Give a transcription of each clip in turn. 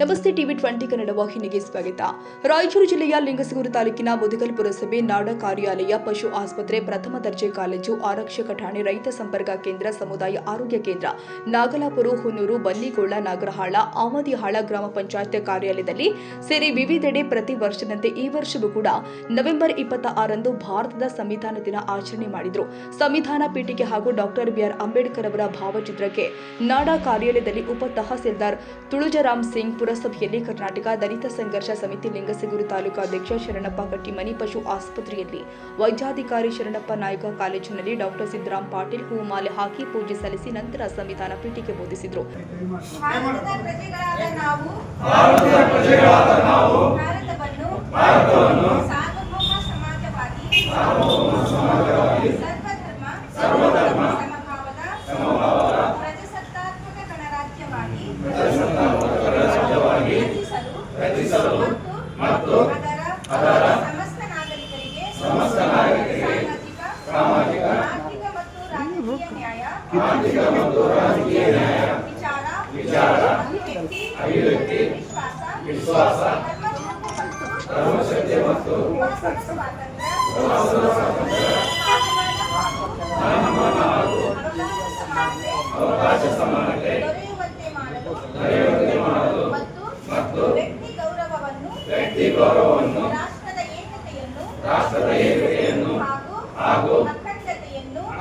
ನಮಸ್ತೆ ಟಿವಿ 20 ಕನ್ನಡ ವಾಹಿನಿಗೆ ಸ್ವಾಗತ. ರಾಯಚೂರು ಜಿಲ್ಲೆಯ ಲಿಂಗಸಗೂರು ತಾಲೂಕಿನ ಮುದಗಲ್ ಪುರಸಭೆ ನಾಡ ಕಾರ್ಯಾಲಯ, ಪಶು ಆಸ್ಪತ್ರೆ, ಪ್ರಥಮ ದರ್ಜೆ ಕಾಲೇಜು, ಆರಕ್ಷಕ ಠಾಣೆ, ರೈತ ಸಂಪರ್ಕ ಕೇಂದ್ರ, ಸಮುದಾಯ ಆರೋಗ್ಯ ಕೇಂದ್ರ, ನಾಗಲಾಪುರ, ಹುನ್ನೂರು, ಬನ್ನಿಗೋಳ, ನಾಗರಹಾಳ, ಆಮದಿಹಾಳ ಗ್ರಾಮ ಪಂಚಾಯತ್ ಕಾರ್ಯಾಲಯದಲ್ಲಿ ಸೇರಿ ವಿವಿಧೆಡೆ ಪ್ರತಿ ವರ್ಷದಂತೆ ಈ ವರ್ಷವೂ ಕೂಡ ನವೆಂಬರ್ 26ರಂದು ಭಾರತದ ಸಂವಿಧಾನ ದಿನ ಆಚರಣೆ ಮಾಡಿದ್ರು. ಸಂವಿಧಾನ ಪೀಠಿಕೆ ಹಾಗೂ ಡಾಕ್ಟರ್ ಬಿ.ಆರ್. ಅಂಬೇಡ್ಕರ್ ಅವರ ಭಾವಚಿತ್ರಕ್ಕೆ ನಾಡ ಕಾರ್ಯಾಲಯದಲ್ಲಿ ಉಪ ತಹಸೀಲ್ದಾರ್ ತುಳಜರಾಮ್ ಸಿಂಗ್, ಪುರಸಭೆಯಲ್ಲಿ ಕರ್ನಾಟಕ ದಲಿತ ಸಂಘರ್ಷ ಸಮಿತಿ ಲಿಂಗಸಗೂರು ತಾಲೂಕಾ ಅಧ್ಯಕ್ಷ ಶರಣಪ್ಪ ಕಟ್ಟಿಮನಿ, ಪಶು ಆಸ್ಪತ್ರೆಯಲ್ಲಿ ವೈದ್ಯಾಧಿಕಾರಿ ಶರಣಪ್ಪ ನಾಯ್ಕ, ಕಾಲೇಜಿನಲ್ಲಿ ಡಾಕ್ಟರ್ ಸಿದ್ದರಾಮ್ ಪಾಟೀಲ್ ಹೂಮಾಲೆ ಹಾಕಿ ಪೂಜೆ ಸಲ್ಲಿಸಿ ನಂತರ ಸಂವಿಧಾನ ಪೀಠಿಕೆ ಬೋಧಿಸಿದರು. ಮತ್ತು ಅದರ ಸಮಸ್ತ ನಾಗರಿಕರಿಗೆ ಸಾಮಾಜಿಕ, ಆರ್ಥಿಕ ಮತ್ತು ರಾಜಕೀಯ ನ್ಯಾಯ, ವಿಚಾರ, ಅಭಿವ್ಯಕ್ತಿ, ವಿಶ್ವಾಸ, ಧರ್ಮಶ್ರದ್ಧೆ ಮತ್ತು ಉಪಾಸನ ಸ್ವಾತಂತ್ರ್ಯ, ಅವಕಾಶ ಸಮಾನತೆ ದೊರೆಯುವಂತೆ ಮಾಡಲು ಮತ್ತು ವ್ಯಕ್ತಿ ಗೌರವವನ್ನು, ರಾಷ್ಟ್ರದ ಏಕತೆಯನ್ನು ಹಾಗೂ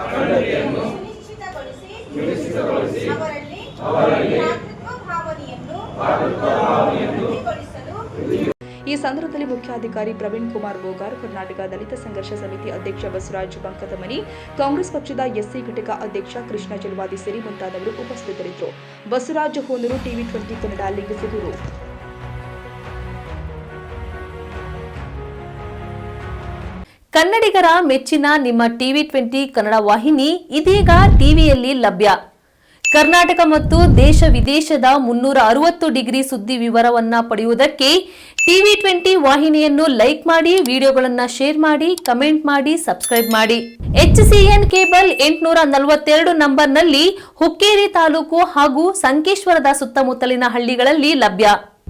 ಅಖಂಡತೆಯನ್ನು ಸುನಿಶ್ಚಿತಗೊಳಿಸಿ ಅವರಲ್ಲಿ ಭಾವನೆಯನ್ನು ವೃದ್ಧಿಗೊಳಿಸಲು. ಈ ಸಂದರ್ಭದಲ್ಲಿ ಮುಖ್ಯಾಧಿಕಾರಿ ಪ್ರವೀಣ್ ಕುಮಾರ್ ಬೋಗಾರ್, ಕರ್ನಾಟಕ ದಲಿತ ಸಂಘರ್ಷ ಸಮಿತಿ ಅಧ್ಯಕ್ಷ ಬಸವರಾಜ್ ಬಂಕದಮನಿ, ಕಾಂಗ್ರೆಸ್ ಪಕ್ಷದ ಎಸ್ಸಿ ಘಟಕ ಅಧ್ಯಕ್ಷ ಕೃಷ್ಣ ಜಲವಾದಿ ಸೇರಿ ಮುಂತಾದವರು ಉಪಸ್ಥಿತರಿದ್ದರು. ಬಸವರಾಜ್ ಹೋನೂರು, ಟಿವಿ 20 ಕನ್ನಡ, ಲಿಂಗಸಗೂರು. ಕನ್ನಡಿಗರ ಮೆಚ್ಚಿನ ನಿಮ್ಮ ಟಿವಿ 20 ಕನ್ನಡ ವಾಹಿನಿ ಇದೀಗ ಟಿವಿಯಲ್ಲಿ ಲಭ್ಯ. ಕರ್ನಾಟಕ ಮತ್ತು ದೇಶ ವಿದೇಶದ 360 ಡಿಗ್ರಿ ಸುದ್ದಿ ವಿವರವನ್ನ ಪಡೆಯುವುದಕ್ಕೆ ಟಿವಿ 20 ವಾಹಿನಿಯನ್ನು ಲೈಕ್ ಮಾಡಿ, ವಿಡಿಯೋಗಳನ್ನು ಶೇರ್ ಮಾಡಿ, ಕಮೆಂಟ್ ಮಾಡಿ, ಸಬ್ಸ್ಕ್ರೈಬ್ ಮಾಡಿ. HCN ಕೇಬಲ್ 842 ನಂಬರ್ನಲ್ಲಿ ಹುಕ್ಕೇರಿ ತಾಲೂಕು ಹಾಗೂ ಸಂಕೇಶ್ವರದ ಸುತ್ತಮುತ್ತಲಿನ ಹಳ್ಳಿಗಳಲ್ಲಿ ಲಭ್ಯ.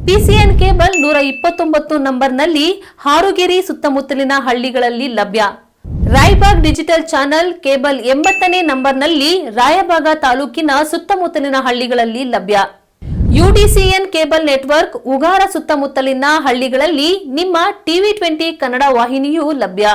PCN ಕೇಬಲ್ 129 ನಂಬರ್ನಲ್ಲಿ ಹಾರುಗೆರೆ ಸುತ್ತಮುತ್ತಲಿನ ಹಳ್ಳಿಗಳಲ್ಲಿ ಲಭ್ಯ. ರಾಯಬಾಗ್ ಡಿಜಿಟಲ್ ಚಾನೆಲ್ ಕೇಬಲ್ 80ನೇ ನಂಬರ್ನಲ್ಲಿ ರಾಯಬಾಗ ತಾಲೂಕಿನ ಸುತ್ತಮುತ್ತಲಿನ ಹಳ್ಳಿಗಳಲ್ಲಿ ಲಭ್ಯ. UDCN ಕೇಬಲ್ ನೆಟ್ವರ್ಕ್ ಉಗಾರ ಸುತ್ತಮುತ್ತಲಿನ ಹಳ್ಳಿಗಳಲ್ಲಿ ನಿಮ್ಮ ಟಿವಿ 20 ಕನ್ನಡ ವಾಹಿನಿಯೂ ಲಭ್ಯ.